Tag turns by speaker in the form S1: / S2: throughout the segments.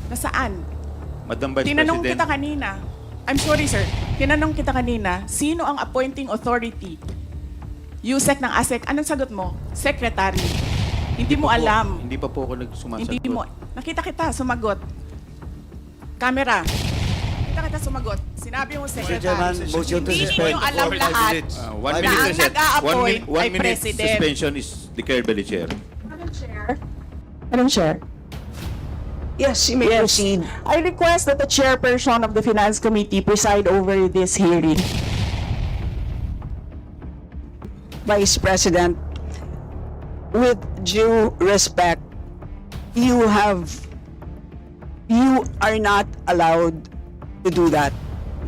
S1: Nasaan?
S2: Madam Vice
S1: Tinanong
S2: President,
S1: kita kanina. I'm sorry, sir. Tinanong kita kanina, sino ang appointing authority? USEC ng ASEC. Anong sagot mo? Secretary. Hindi mo alam.
S2: Hindi pa po ako nagsumasagot.
S1: Hindi mo. Nakita kita, sumagot. Camera. Nakita kita, sumagot. Sinabi mo,
S3: Chairman,
S1: Secretary.
S3: motion to
S1: Hindi
S3: suspend.
S1: niyo alam lahat.
S2: 1
S1: Na
S2: minute
S1: ang
S2: reset.
S1: nag-a-appoint
S2: One
S1: ay
S2: minute
S1: President.
S2: suspension is declared by the chair.
S1: Madam Chair.
S4: Yes, you may proceed.
S1: I request that the chairperson of the Finance Committee preside over this hearing.
S4: Vice President, with due respect, you are not allowed to do that,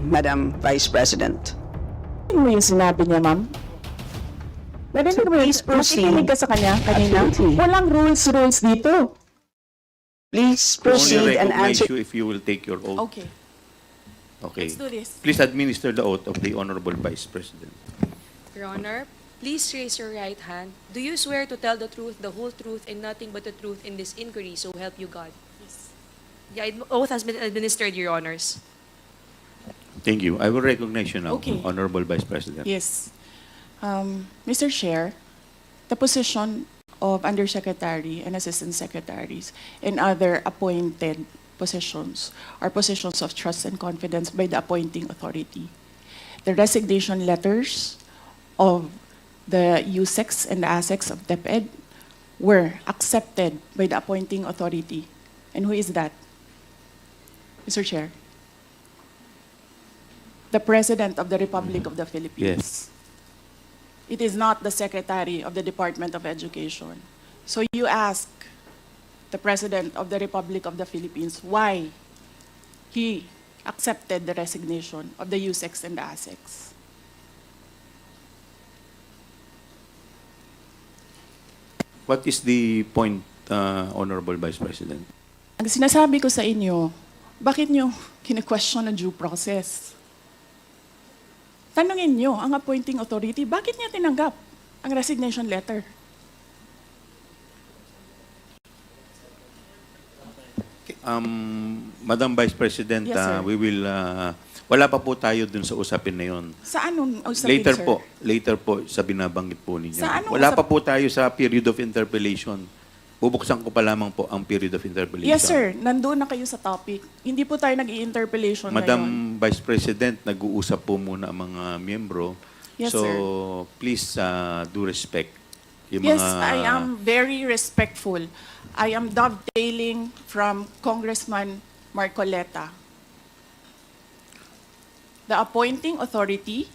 S4: Madam Vice President.
S1: Ano mo yung sinabi niya, ma'am? Narinig mo
S4: Please proceed.
S1: Nakikinig ka sa kanya kanina?
S4: Absolutely.
S1: Walang rules dito.
S4: Please
S2: Only
S4: proceed and
S2: recognize
S4: answer.
S2: you if you will take your oath.
S1: Okay,
S2: Okay.
S1: let's do this.
S2: Please administer the oath of the Honorable Vice President.
S5: Your Honor, please raise your right hand. Do you swear to tell the truth, the whole truth, and nothing but the truth in this inquiry, so help you God?
S1: Yes.
S5: The oath has been administered, Your Honors.
S2: Thank you. I will recognize you now,
S1: Okay.
S2: Honorable Vice President.
S1: Yes. Mr. Chair, the position of Undersecretary and Assistant Secretaries and other appointed positions are positions of trust and confidence by the appointing authority. The resignation letters of the USECs and the ASECs of DepEd were accepted by the appointing authority. And who is that? Mr. Chair? The President of the Republic of the Philippines.
S2: Yes.
S1: It is not the Secretary of the Department of Education. So you ask the President of the Republic of the Philippines why he accepted the resignation of the USECs and the ASECs.
S2: What is the point, Honorable Vice President?
S1: Ang sinasabi ko sa inyo, bakit nyo kine-question ang due process? Tanungin nyo ang appointing authority, bakit niya tinanggap ang resignation letter?
S2: Madam Vice President,
S1: Yes, sir.
S2: we will, wala pa po tayo dun sa usapin na yun.
S1: Sa anong usapin,
S2: Later
S1: sir?
S2: later po sa binabanggit po ninyo.
S1: Sa anong
S2: Wala
S1: usap-
S2: pa po tayo sa period of interpellation. Bubuksan ko pa lamang po ang period of interpellation.
S1: Yes, sir. Nandun na kayo sa topic. Hindi po tayo nag-i-interpellation ngayon.
S2: Madam Vice President, nag-uusap po muna ang mga miyembro.
S1: Yes,
S2: so,
S1: sir.
S2: please do respect. Yung
S1: Yes,
S2: mga,
S1: I am very respectful. I am dovetailing from Congressman Marcoleta. The appointing authority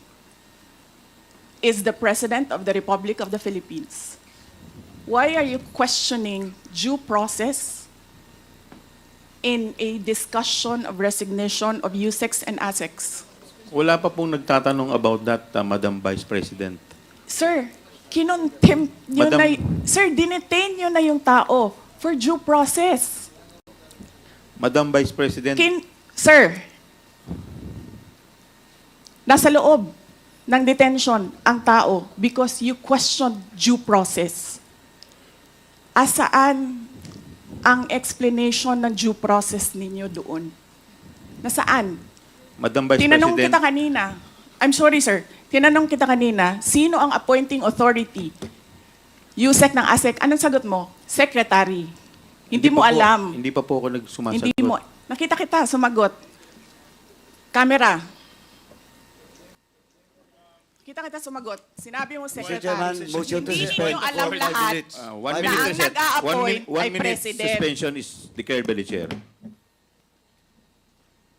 S1: is the President of the Republic of the Philippines. Why are you questioning due process in a discussion of resignation of USECs and ASECs?
S2: Wala pa pong nagtatanong about that, Madam Vice President.
S1: Sir, kinontempt nyo
S2: Madam-
S1: na sir, dinetain nyo na yung tao for due process.
S2: Madam Vice President,
S1: Sir, nasa loob ng detention ang tao because you questioned due process. Asaan ang explanation ng due process ninyo doon? Nasaan?
S2: Madam Vice
S1: Tinanong
S2: President,
S1: kita kanina. I'm sorry, sir. Tinanong kita kanina, sino ang appointing authority? USEC ng ASEC. Anong sagot mo? Secretary. Hindi mo
S2: pa po-
S1: alam.
S2: Hindi pa po ako nagsumasagot.
S1: Hindi mo. Nakita kita, sumagot. Camera. Kita sumagot. Sinabi mo, Secretary.
S3: Chairman, motion to
S1: Hindi
S3: suspend
S1: niyo alam
S3: for 5
S1: lahat.
S3: minutes.
S2: 1
S1: Na
S2: minute
S1: ang
S2: reset.
S1: nag-a-appoint
S2: One
S1: ay
S2: minute
S1: President.
S2: suspension is declared by the chair.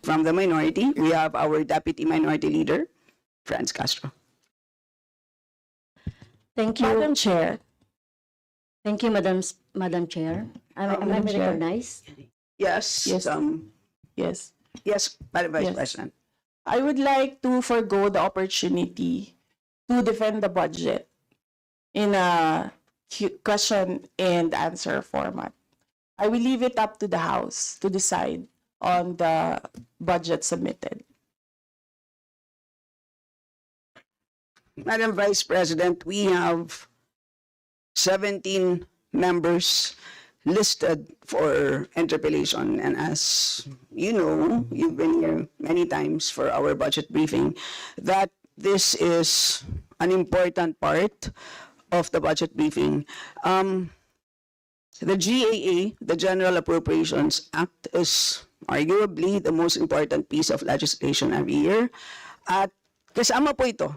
S4: From the minority, we have our Deputy Minority Leader, Franz Castro.
S6: Thank you.
S1: Madam Chair.
S6: Thank you, Madam Chair. Am I
S1: Madam Chair.
S6: recognized?
S4: Yes.
S1: Yes. Yes.
S4: Yes, Madam Vice
S1: Yes.
S4: President.
S1: I would like to forgo the opportunity to defend the budget in a question and answer format. I will leave it up to the House to decide on the budget submitted.
S4: Madam Vice President, we have 17 members listed for interpellation. And as you know, you've been here many times for our budget briefing, that this is an important part of the budget briefing. The GAA, the General Appropriations Act, is arguably the most important piece of legislation every year. At kasama po ito,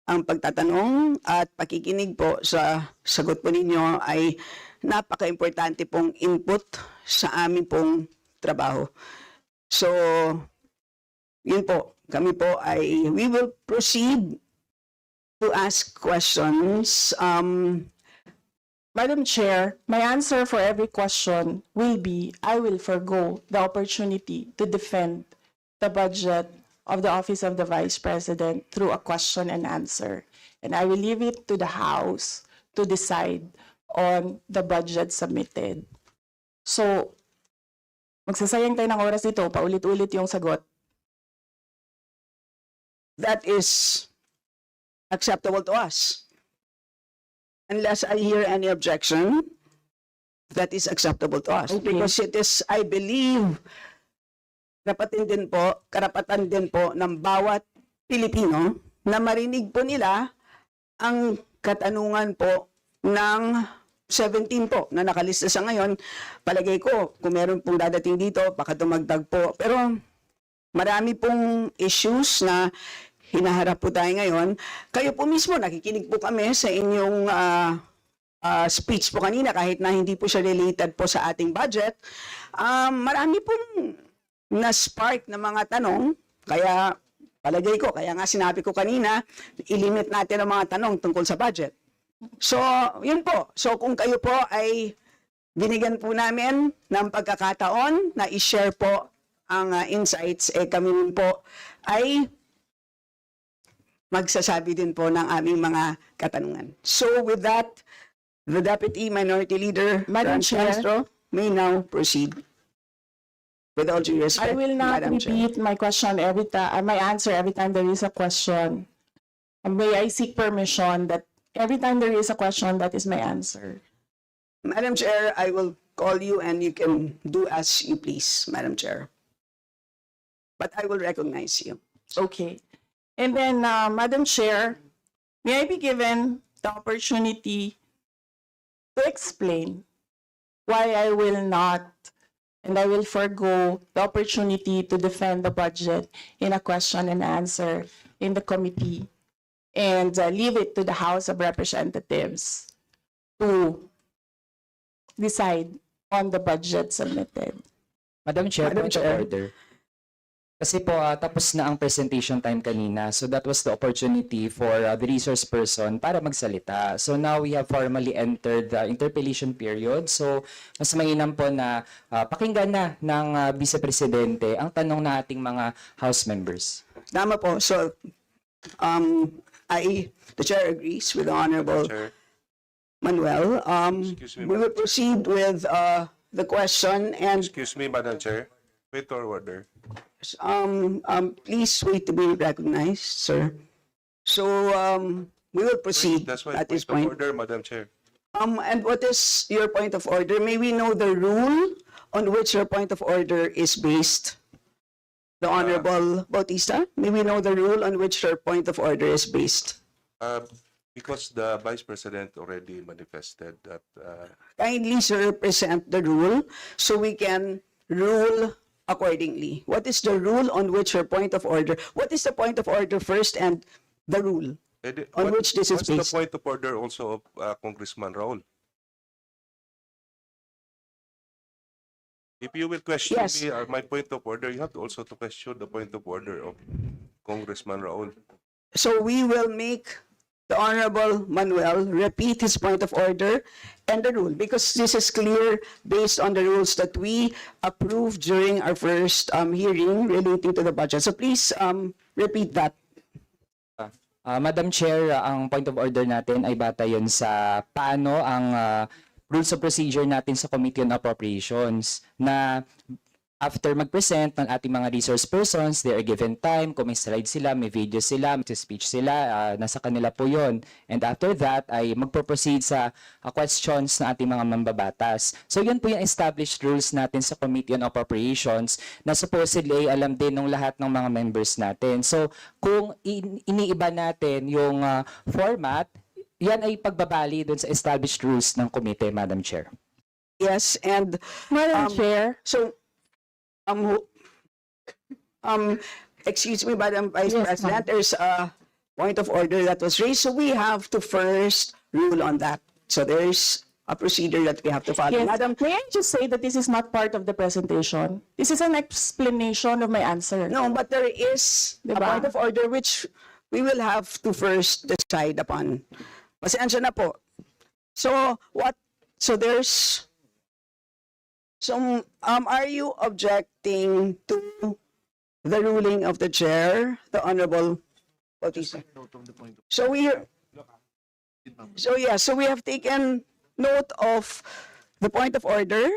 S4: ang pagtatanong at pakikinig po sa sagot po ninyo ay napaka-importante pong input sa aming pong trabaho. So, yun po, kami po ay, we will proceed to ask questions.
S1: Madam Chair, my answer for every question will be, I will forgo the opportunity to defend the budget of the Office of the Vice President through a question and answer. And I will leave it to the House to decide on the budget submitted. So, magsasayang tayo ng oras dito, paulit-ulit yung sagot.
S4: That is acceptable to us. Unless I hear any objection, that is acceptable to us.
S1: Okay.
S4: Because it is, I believe, karapatan din po ng bawat Pilipino na marinig po nila ang katanungan po ng 17 po na nakalista sa ngayon. Palagay ko, kung meron pong dadating dito, baka dumagdag po. Pero marami pong issues na hinaharap po tayo ngayon. Kayo po mismo, nakikinig po kami sa inyong speech po kanina, kahit na hindi po siya related po sa ating budget. Marami pong na-spark na mga tanong, kaya palagay ko, kaya nga sinabi ko kanina, ilimit natin ang mga tanong tungkol sa budget. So, yun po. So, kung kayo po ay binigyan po namin ng pagkakataon na i-share po ang insights, kami rin po ay magsasabi din po ng aming mga katanungan. So, with that, the Deputy Minority Leader,
S1: Madam
S4: Franz
S1: Chair.
S4: Castro, may now proceed. With all due respect,
S1: I will not
S4: Madam Chair.
S1: repeat my question every time, my answer every time there is a question. May I seek permission that every time there is a question, that is my answer.
S4: Madam Chair, I will call you and you can do as you please, Madam Chair. But I will recognize you.
S1: Okay. And then, Madam Chair, may I be given the opportunity to explain why I will not and I will forgo the opportunity to defend the budget in a question and answer in the committee and leave it to the House of Representatives to decide on the budget submitted.
S3: Madam Chair,
S4: Madam
S3: point of
S4: Chair.
S3: order. Kasi po, tapos na ang presentation time kanina. So that was the opportunity for the resource person para magsalita. So now we have formally entered the interpellation period. So mas mainam po na pakinggan na ng Vice Presidente ang tanong na ating mga House members.
S4: Tama po. So, the Chair agrees with the Honorable
S7: Chair,
S4: Manuel.
S7: Excuse me,
S4: We will
S7: Madam
S4: proceed with the question and
S7: excuse me, Madam Chair. Wait or order.
S4: please wait to be recognized, sir. So, we will proceed
S7: That's why
S4: at this
S7: point
S4: point.
S7: of order, Madam Chair.
S4: And what is your point of order? May we know the rule on which your point of order is based? The Honorable Bautista, may we know the rule on which your point of order is based?
S7: Because the Vice President already manifested that
S4: Kindly, sir, present the rule so we can rule accordingly. What is the rule on which your point of order? What is the point of order first and the rule? On which this is
S7: what's the
S4: based?
S7: point of order also of Congressman Raul? If you will question
S4: Yes.
S7: me my point of order, you have to also to question the point of order of Congressman Raul.
S4: So we will make the Honorable Manuel repeat his point of order and the rule, because this is clear based on the rules that we approved during our first hearing relating to the budget. So please repeat that.
S3: Madam Chair, ang point of order natin ay bata yun sa paano ang rules of procedure natin sa Committee on Appropriations na After mag-present ng ating mga resource persons, they are given time, kung may slide sila, may video sila, may speech sila, nasa kanila po yon. And after that, ay magpo-proceed sa questions ng ating mga mambabatas. So yun po yung established rules natin sa Committee on Appropriations na supposedly ay alam din ng lahat ng mga members natin. So kung iniiba natin yung format, yan ay pagbabali dun sa established rules ng committee, Madam Chair.
S4: Yes, and
S1: Madam Chair,
S4: so, excuse me, Madam Vice
S6: Yes,
S4: President, there's a point of order that was raised, so we have to first rule on that. So there's a procedure that we have to follow.
S1: yes,
S4: Madam,
S1: may I just say that this is not part of the presentation? This is an explanation of my answer.
S4: no, but there is a
S1: Diba?
S4: point of order which we will have to first decide upon. Pasensya na po. So, there's some, are you objecting to the ruling of the chair, the Honorable Bautista? So we have taken note of the point of order,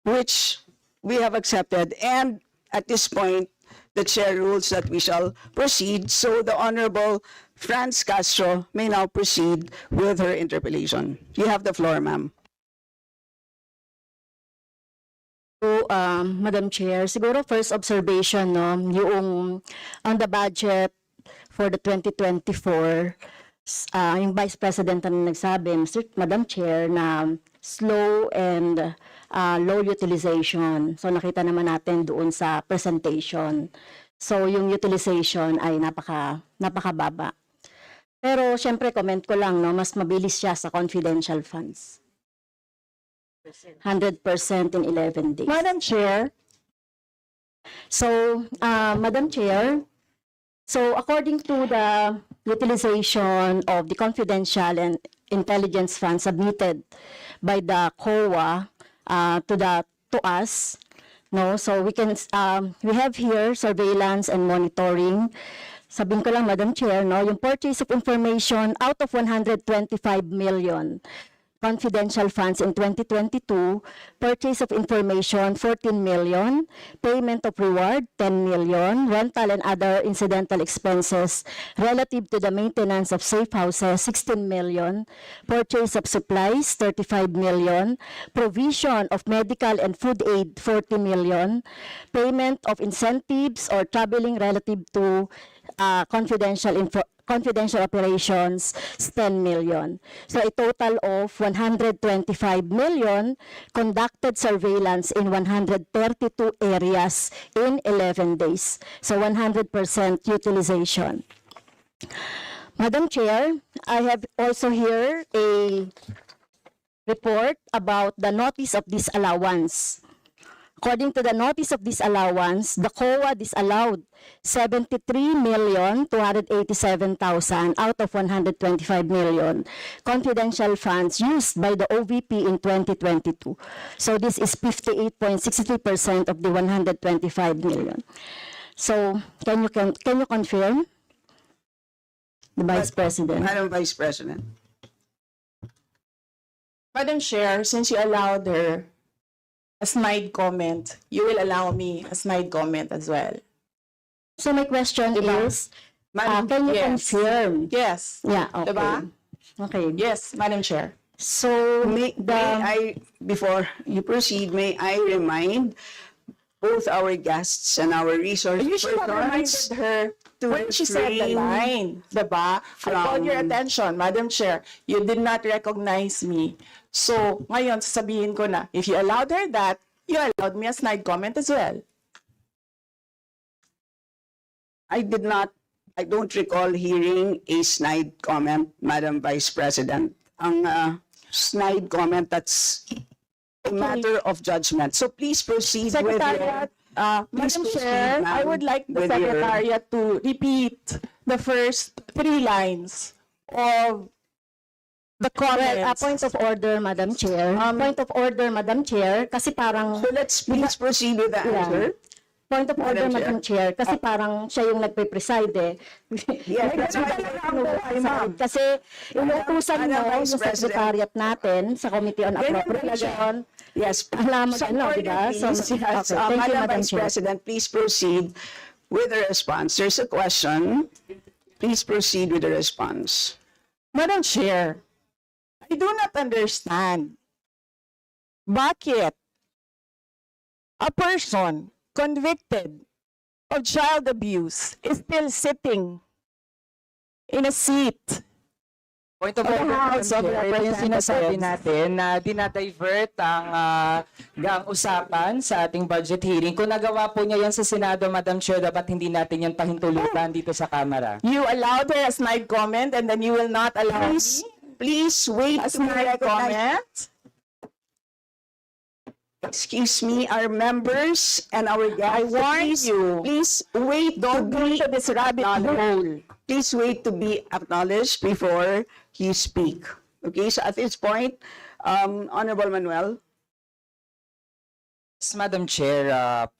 S4: which we have accepted, and at this point, the chair rules that we shall proceed. So the Honorable Franz Castro may now proceed with her interpellation. You have the floor, ma'am.
S6: So, Madam Chair, siguro first observation, no, yung on the budget for the 2024, yung Vice President na nagsabi, Madam Chair, na slow and low utilization. So, nakita naman natin doon sa presentation. So, yung utilization ay napakababa. Pero, syempre, comment ko lang, no, mas mabilis siya sa confidential funds. 100% in 11 days.
S1: Madam Chair,
S6: So, Madam Chair, so according to the utilization of the confidential and intelligence funds submitted by the COA to us, no, so we have here surveillance and monitoring. Sabihin ko lang, Madam Chair, no, yung purchase of information out of 125 million confidential funds in 2022, purchase of information 14 million, payment of reward 10 million, rental and other incidental expenses relative to the maintenance of safe houses 16 million, purchase of supplies 35 million, provision of medical and food aid 40 million, payment of incentives or traveling relative to confidential operations, 10 million. So a total of 125 million conducted surveillance in 132 areas in 11 days. So 100% utilization. Madam Chair, I have also here a report about the notice of disallowance. According to the notice of disallowance, the COA disallowed 73,287,000 out of 125 million confidential funds used by the OVP in 2022. So this is 58.63% of the 125 million. So can you confirm, the Vice President?
S4: Madam Vice President.
S1: Madam Chair, since you allowed her a snide comment, you will allow me a snide comment as well.
S6: So my question
S1: Diba?
S6: is,
S4: Madam,
S6: can you
S1: yes.
S6: confirm?
S1: Yes.
S6: Yeah, okay.
S1: Diba?
S6: Okay.
S1: Yes, Madam Chair.
S6: So
S4: may I, before you proceed, may I remind both our guests and our resource
S1: You should have reminded
S4: persons
S1: her
S4: to
S1: when she said the
S4: refrain
S1: line, diba? I called your attention, Madam Chair. You did not recognize me. So, ngayon, sasabihin ko na, if you allowed her that, you allowed me a snide comment as well.
S4: I don't recall hearing a snide comment, Madam Vice President. Ang snide comment, that's a matter of judgment. So please proceed with
S1: Secretariat,
S4: Please
S1: Madam
S4: proceed,
S1: Chair,
S4: ma'am,
S1: I would like the
S4: with your-
S1: Secretariat to repeat the first 3 lines of the
S6: Well,
S1: comments.
S6: point of order, Madam Chair. Point of order, Madam Chair, kasi parang,
S4: So let's please proceed with the answer.
S6: point of order,
S4: Madam Chair.
S6: Madam Chair, kasi parang siya yung nagpe-preside eh.
S4: Yes, that's right.
S6: Kasi inutusan
S4: Madam
S6: mo
S4: Vice
S6: yung
S4: President.
S6: secretariat natin sa Committee on Appropriation
S4: Yes.
S6: Alam mo,
S4: Some
S6: ano,
S4: order,
S6: diba? So,
S4: please. Yes.
S6: okay, thank you,
S4: Madam
S6: Madam
S4: Vice
S6: Chair.
S4: President, please proceed with the response. There's a question. Please proceed with the response.
S1: Madam Chair, I do not understand bakit a person convicted of child abuse is still sitting in a seat.
S3: Point of
S1: Of the
S3: order,
S1: House of
S3: Madam Chair. Ito yung sinasabi
S1: Representatives.
S3: natin na dinadivert ang usapan sa ating budget hearing. Kung nagawa po niya yan sa Senado, Madam Chair, dapat hindi natin yan pahintulutan dito sa Kamara.
S1: You allowed her a snide comment and then you will not allow
S4: Please,
S1: me
S4: please wait
S1: a
S4: to be
S1: snide
S4: recognized.
S1: comment.
S4: Excuse me, our members and our guests.
S1: I warn
S4: please,
S1: you.
S4: Please wait
S1: Don't
S4: to
S1: go
S4: be
S1: into this rabbit
S4: acknowledged.
S1: hole.
S4: Please wait to be acknowledged before you speak. Okay, so at this point, Honorable Manuel.
S3: Yes, Madam Chair,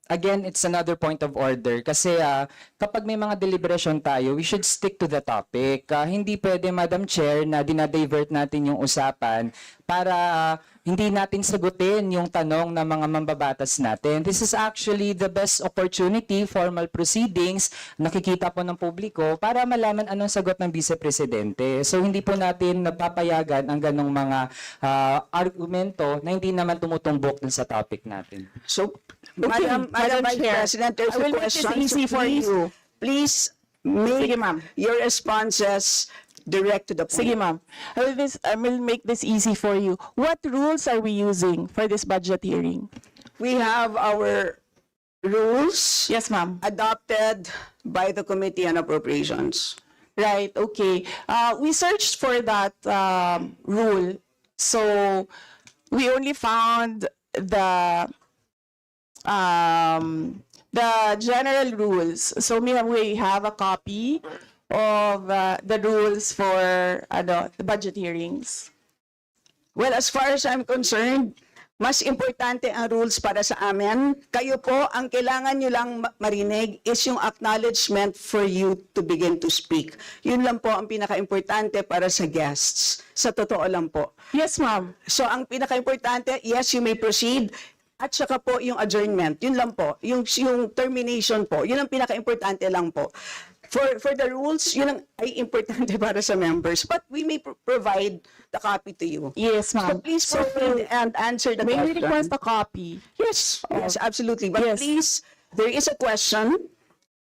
S3: again, it's another point of order kasi kapag may mga deliberation tayo, we should stick to the topic. Hindi pwede, Madam Chair, na dinadivert natin yung usapan para hindi natin sagutin yung tanong ng mga mambabatas natin. This is actually the best opportunity, formal proceedings, nakikita po ng publiko para malaman anong sagot ng Vice Presidente. So hindi po natin napapayagan ang ganong mga argumento na hindi naman tumutumbok dun sa topic natin.
S4: So, Madam Vice
S1: Chair,
S4: President, there's
S1: I
S4: a
S1: will make this
S4: question.
S1: easy
S4: So
S1: for
S4: please-
S1: you.
S4: Please make
S1: Sige, ma'am.
S4: your responses direct to the point.
S1: Sige, ma'am. I will make this easy for you. What rules are we using for this budget hearing?
S4: We have our rules
S1: Yes, ma'am.
S4: adopted by the Committee on Appropriations.
S1: Right, okay. We searched for that rule. So we only found the general rules. So we have a copy of the rules for the budget hearings.
S4: Well, as far as I'm concerned, mas importante ang rules para sa amin. Kayo po, ang kailangan nyo lang marinig is yung acknowledgement for you to begin to speak. Yun lang po ang pinaka-importante para sa guests. Sa totoo lang po.
S1: Yes, ma'am.
S4: So, ang pinaka-importante, yes, you may proceed. At saka po yung adjournment. Yun lang po. Yung termination po. Yun ang pinaka-importante lang po. For the rules, yun ang ay importante para sa members. But we may provide the copy to you.
S1: Yes,
S4: So
S1: ma'am.
S4: please proceed and answer the
S1: May we
S4: question.
S1: request a copy?
S4: Yes, yes, absolutely. But
S1: Yes.
S4: please, there is a question.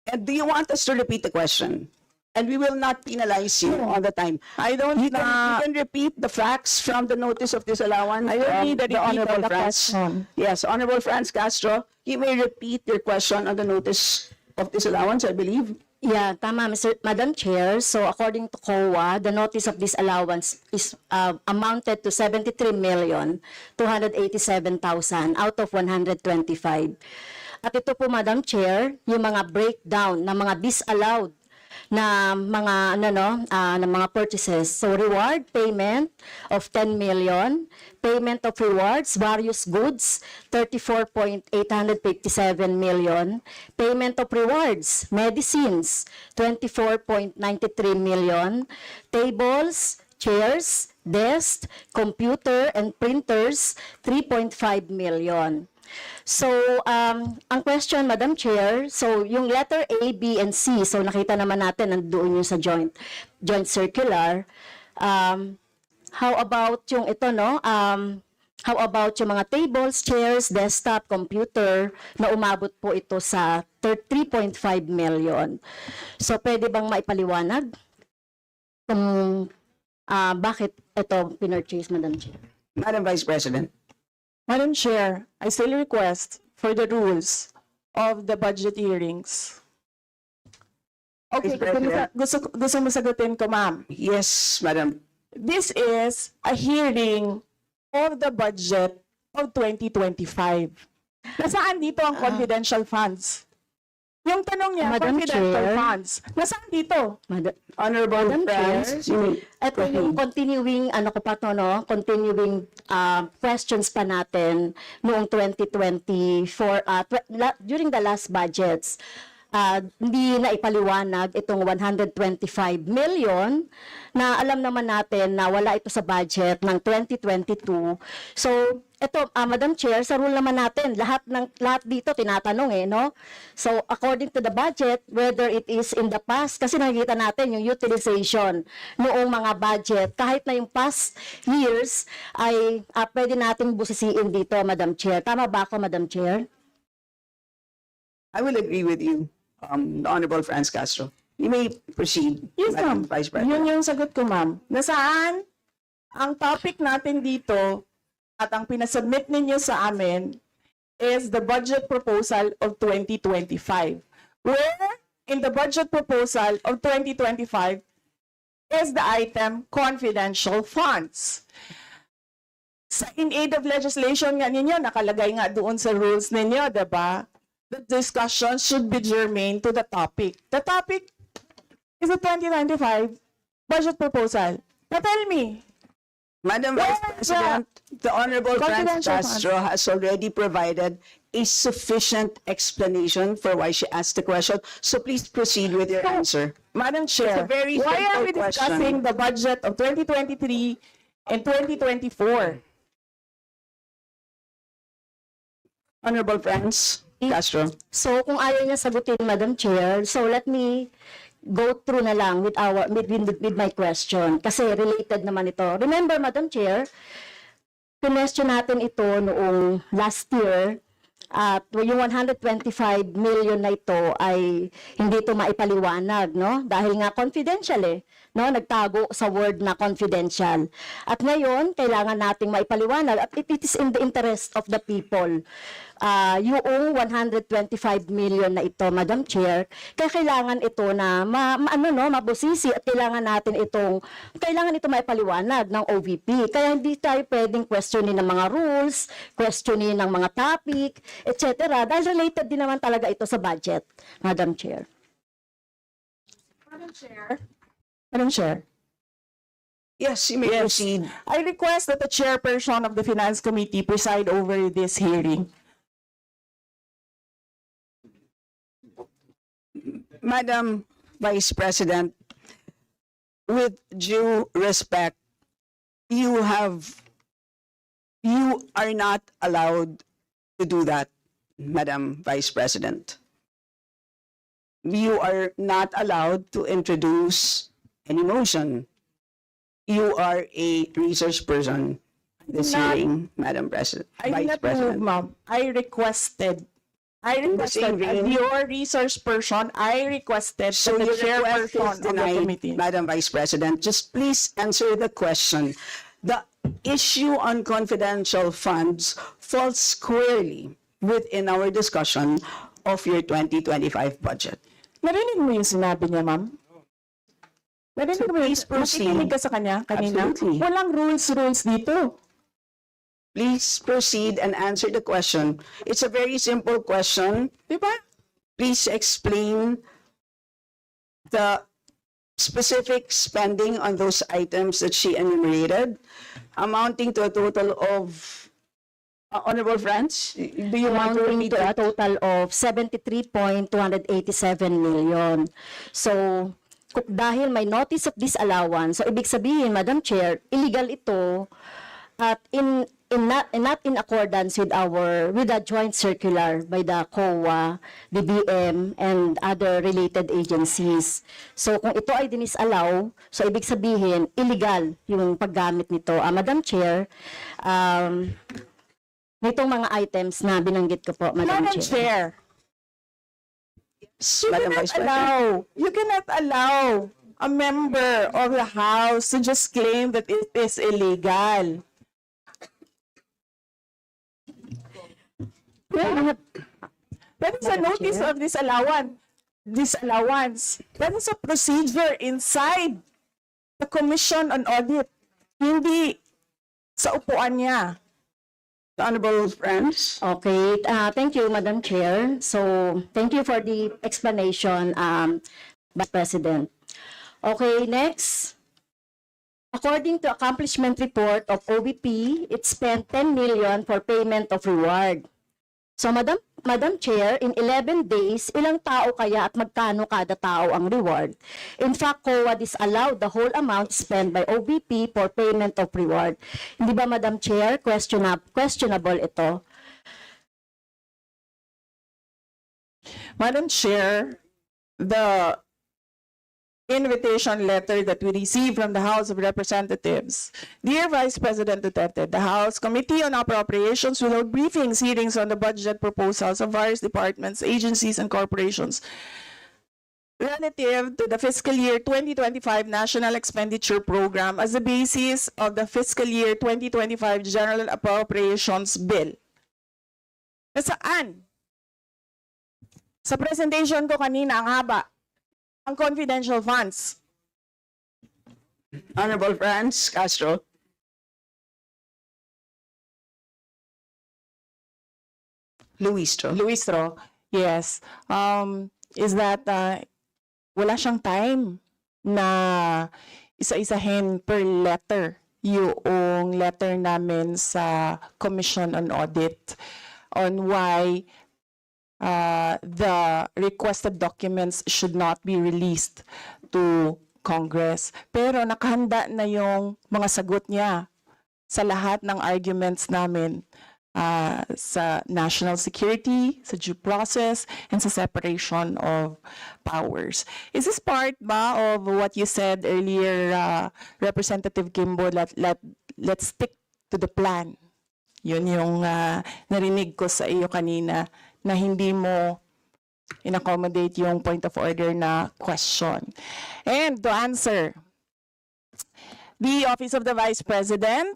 S4: And do you want us to repeat the question? And we will not penalize you all the time.
S1: I don't
S4: You can repeat the facts from the notice of disallowance.
S1: I will
S4: from
S1: need a
S4: the
S1: repeat of
S4: Honorable
S1: the
S4: Franz.
S1: question.
S4: Yes, Honorable Franz Castro, you may repeat your question on the notice of disallowance, I believe.
S6: Yeah, tama, Madam Chair. So according to COA, the notice of disallowance is amounted to 73,287,000 out of 125. At ito po, Madam Chair, yung mga breakdown ng mga disallowed na mga na mga purchases. So reward payment of 10 million, payment of rewards, various goods, 34.857 million, payment of rewards, medicines, 24.93 million, tables, chairs, desks, computer and printers, 3.5 million. So, ang question, Madam Chair, so yung letter A, B, and C, so nakita naman natin nandoon yung sa joint circular. How about yung ito, no? How about yung mga tables, chairs, desktop, computer, na umabot po ito sa 3.5 million. So, pwede bang maipaliwanag kung bakit ito pinurchase, Madam Chair?
S4: Madam Vice President.
S1: Madam Chair, I still request for the rules of the budget hearings. Okay,
S4: Vice President.
S1: gusto mo sagutin ko, ma'am.
S4: Yes, Madam.
S1: This is a hearing of the budget of 2025. Nasaan dito ang confidential funds? Yung tanong niya,
S6: Madam
S1: confidential
S6: Chair.
S1: funds. Nasaan dito?
S4: Honorable
S6: Madam
S4: Franz, you may
S6: Ito yung continuing, continuing questions pa natin noong 2024, during the last budgets. hindi na ipaliwanag itong 125 million na alam naman natin na wala ito sa budget ng 2022. So, ito, Madam Chair, sa rule naman natin, lahat dito tinatanong no? So, according to the budget, whether it is in the past, kasi nakikita natin yung utilization noong mga budget, kahit na yung past years, ay pwede nating busisiin dito, Madam Chair. Tama ba ako, Madam Chair?
S4: I will agree with you, the Honorable Franz Castro. You may proceed,
S1: Yes,
S4: Madam
S1: ma'am.
S4: Vice President.
S1: Yun yung sagot ko, ma'am. Nasaan ang topic natin dito at ang pinasubmit ninyo sa amin is the budget proposal of 2025. Where in the budget proposal of 2025 is the item confidential funds. In aid of legislation nga ninyo, nakalagay nga doon sa rules ninyo, diba? The discussion should be germane to the topic. The topic is the 2025 budget proposal. Now tell me,
S4: Madam Vice
S1: Where
S4: President, the Honorable Franz
S1: confidential
S4: Castro has already provided a sufficient explanation for why she asked the question. So please proceed with your answer.
S1: Madam Chair,
S4: It's a very
S1: why are we
S4: simple
S1: discussing
S4: question.
S1: the budget of 2023 and 2024?
S4: Honorable Franz Castro.
S6: So, kung ayaw niya sagutin, Madam Chair, so let me go through na lang with my question. Kasi related naman ito. Remember, Madam Chair, question natin ito noong last year, at yung 125 million na ito ay hindi ito maipaliwanag, no? Dahil nga confidential no? Nagtago sa word na confidential. At ngayon, kailangan nating maipaliwanag at it is in the interest of the people. Yung 125 million na ito, Madam Chair, kaya kailangan ito na mabusisi at kailangan ito maipaliwanag ng OVP. Kaya hindi tayo pwedeng questionin ng mga rules, questionin ng mga topic, etc. Dahil related din naman talaga ito sa budget, Madam Chair.
S1: Madam Chair,
S4: Yes, you may
S1: Yes.
S4: proceed.
S1: I request that the chairperson of the Finance Committee preside over this hearing.
S4: Madam Vice President, with due respect, you are not allowed to do that, Madam Vice President. You are not allowed to introduce any motion. You are a research person this
S1: Not-
S4: hearing, Madam President,
S1: I did
S4: Vice
S1: not move,
S4: President.
S1: ma'am. I requested,
S4: the same
S1: as
S4: vein-
S1: your research person, I requested
S4: So
S1: that the
S4: your request
S1: chairperson
S4: is
S1: of the
S4: denied,
S1: committee.
S4: Madam Vice President. Just please answer the question. The issue on confidential funds falls squarely within our discussion of your 2025 budget.
S1: Narinig mo yung sinabi niya, ma'am? Narinig
S4: So
S1: mo
S4: please proceed.
S1: nakikinig ka sa kanya kanina?
S4: Absolutely.
S1: Walang rules dito.
S4: Please proceed and answer the question. It's a very simple question.
S1: Di ba?
S4: Please explain the specific spending on those items that she enumerated, amounting to a total of, Honorable Franz, do you want to
S6: Amounting
S4: repeat
S6: to a
S4: that?
S6: total of 73.287 million. So, dahil may notice of disallowance, so ibig sabihin, Madam Chair, illegal ito at not in accordance with the joint circular by the COA, BBM, and other related agencies. So kung ito ay dinisallow, so ibig sabihin illegal yung paggamit nito. Madam Chair, nitong mga items na binanggit ko po, Madam
S1: Madam
S6: Chair.
S1: Chair, you
S4: Madam
S1: cannot
S4: Vice President.
S1: you cannot allow a member of the House to just claim that it is illegal. That is a
S6: Madam
S1: notice
S6: Chair.
S1: of disallowance. That is a procedure inside the Commission on Audit. Hindi sa upuan niya.
S4: Honorable Franz?
S6: Okay, thank you, Madam Chair. So, thank you for the explanation, Vice President. Okay, next. According to accomplishment report of OVP, it spent 10 million for payment of reward. So, Madam Chair, in 11 days, ilang tao kaya at magkano kada tao ang reward? In fact, COA disallowed the whole amount spent by OVP for payment of reward. Hindi ba, Madam Chair, questionable ito?
S1: Madam Chair, the invitation letter that we received from the House of Representatives. Dear Vice President Duterte, the House Committee on Appropriations will hold briefings, hearings on the budget proposals of various departments, agencies, and corporations relative to the fiscal year 2025 National Expenditure Program as the basis of the fiscal year 2025 General Appropriations Bill. Nasaan? Sa presentation ko kanina, ang haba. Ang confidential funds.
S4: Honorable Franz Castro. Luistro.
S1: Luistro, yes. Is that wala siyang time na isa-isahin per letter yung letter namin sa Commission on Audit on why the requested documents should not be released to Congress. Pero nakahanda na yung mga sagot niya sa lahat ng arguments namin sa national security, sa due process, and sa separation of powers. Is this part ba of what you said earlier, Representative Kimbo, let's stick to the plan? Yun yung narinig ko sa iyo kanina na hindi mo in-accommodate yung point of order na question. And to answer, the Office of the Vice President,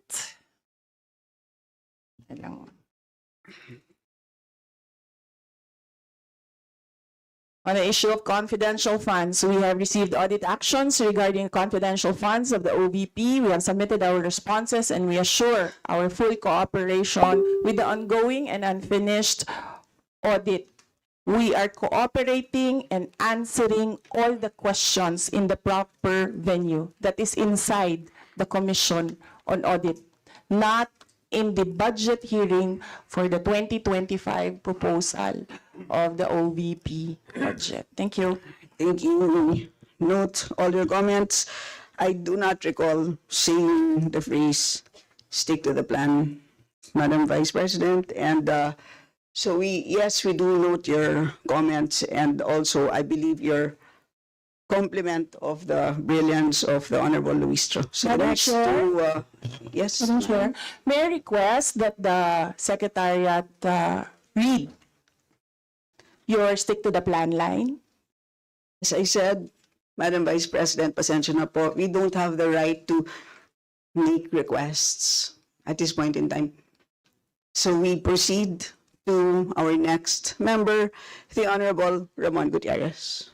S1: on the issue of confidential funds, we have received audit actions regarding confidential funds of the OVP. We have submitted our responses and we assure our full cooperation with the ongoing and unfinished audit. We are cooperating and answering all the questions in the proper venue that is inside the Commission on Audit, not in the budget hearing for the 2025 proposal of the OVP budget. Thank you.
S4: Thank you. Note all your comments. I do not recall saying the phrase, stick to the plan, Madam Vice President. And so yes, we do note your comments and also I believe your compliment of the brilliance of the Honorable Luistro. So
S1: Madam
S4: next
S1: Chair?
S4: to, yes.
S1: Madam Chair, may I request that the Secretariat read your stick to the plan line?
S4: As I said, Madam Vice President, pasensya na po, we don't have the right to make requests at this point in time. So we proceed to our next member, the Honorable Ramon Gutierrez.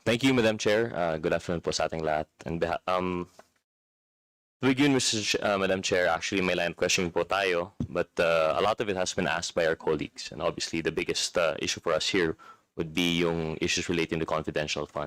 S8: Thank you, Madam Chair. Good afternoon po sa ating lahat. And to begin, Madam Chair, actually may line of questioning po tayo, but a lot of it has been asked by our colleagues. And obviously, the biggest issue for us here would be yung issues relating to confidential funds.